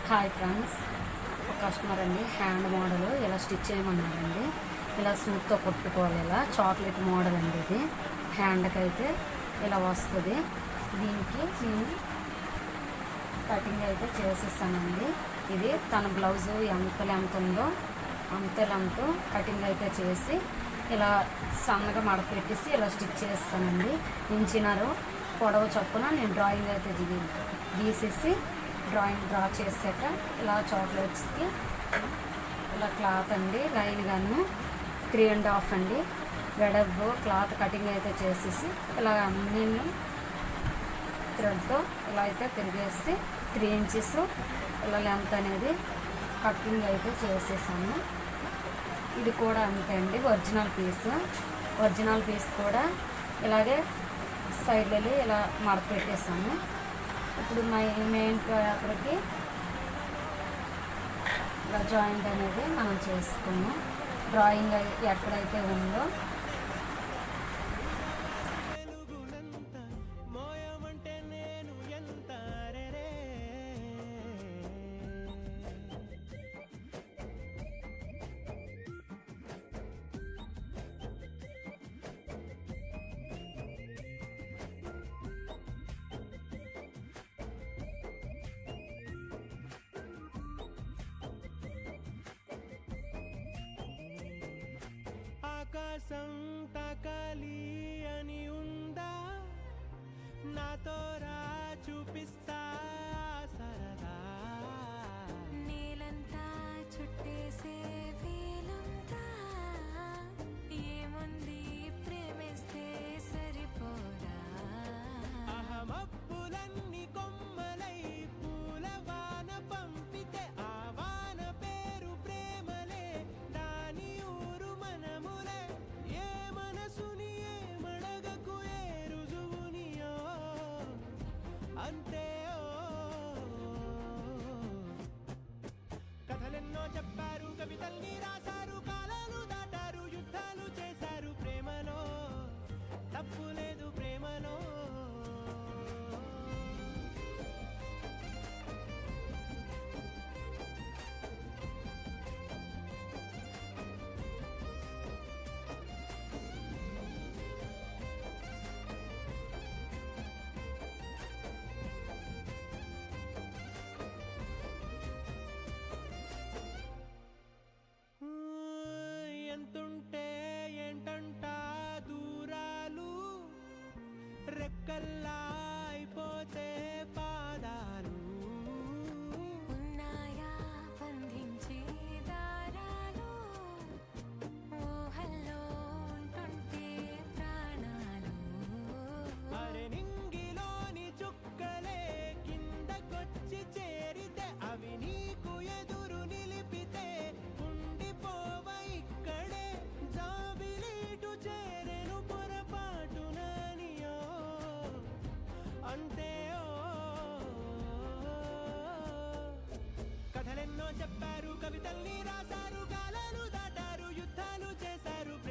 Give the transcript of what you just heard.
Hi friends, ఒక customer అండి hand model ఇలా స్టిచ్ చేయమన్నారండి. ఇలా సూట్తో కొట్టుకోవాలి. ఇలా చాక్లెట్ మోడల్ అండి. ఇది హ్యాండ్కి అయితే ఇలా వస్తుంది. దీనికి నేను కటింగ్ అయితే చేసేస్తానండి. ఇది తన బ్లౌజు ఎంత లెంత్ ఉందో అంత లెంత్ కటింగ్ అయితే చేసి ఇలా సన్నగా మడపెట్టేసి ఇలా స్టిచ్ చేస్తానండి. ఇంచినారు పొడవు చొప్పున నేను డ్రాయింగ్ అయితే గీసేసి డ్రా చేసాక ఇలా చాక్లెట్స్కి ఇలా క్లాత్ అండి లైన్ గాను 3.5 అండి వెడల్పు క్లాత్ కటింగ్ అయితే చేసేసి ఇలా అన్నీ థ్రెడ్తో ఇలా అయితే తిరిగేసి 3 ఇంచెస్ ఇలా లెంత్ అనేది కటింగ్ అయితే చేసేసాను. ఇది కూడా అంతే అండి. ఒరిజినల్ పీస్ కూడా ఇలాగే సైడ్లలో ఇలా మడత పెట్టేసాను. ఇప్పుడు మెయిన్ పేపర్కి ఇలా జాయింట్ అనేది మనం చేసుకున్నాం. డ్రాయింగ్ ఎక్కడైతే ఉందో ఆకాశం తాకాలి అని ఉందా, నాతో రా చూపిస్తా సరదా. నేలంతా చుట్టేసే వేలంతా ఏముంది ప్రేమిస్తే సరిపోదా. అహమప్పులన్నీ కొమ్మలై పూలవాన పంపితే ఆ వాన పేరు ప్రేమలే, దాని ఊరు మనములే. ఏ మనసుని ఏ మడగకు ఏ రుజువునియో అంతే. కథలెన్నో చెప్పారు, కవితల్ని రాశారు, కాలాలు దాటారు, యుద్ధాలు చేశారు. ప్రేమలో తప్పు లేదు, ప్రేమలో ఎంతుంటే ఏంటంట దూరాలు, రెక్కల్లా అయిపోతే పాదాలు. ఉన్నాయా బంధించే దారాలు, ఊహల్లో ఉంటుంటే ప్రాణాలు. అరె నింగిలోని చుక్కలే కిందకొచ్చి చేరితే, అవి నీకు ఎదురు నిలిపితే ఉండిపోవ ఇక్కడే. జాబిలీటు చేరెను పొరపాటుననియో అంతే. కథలెన్నో చెప్పారు, కవితల్ని రాశారు, కాలాలు దాటారు,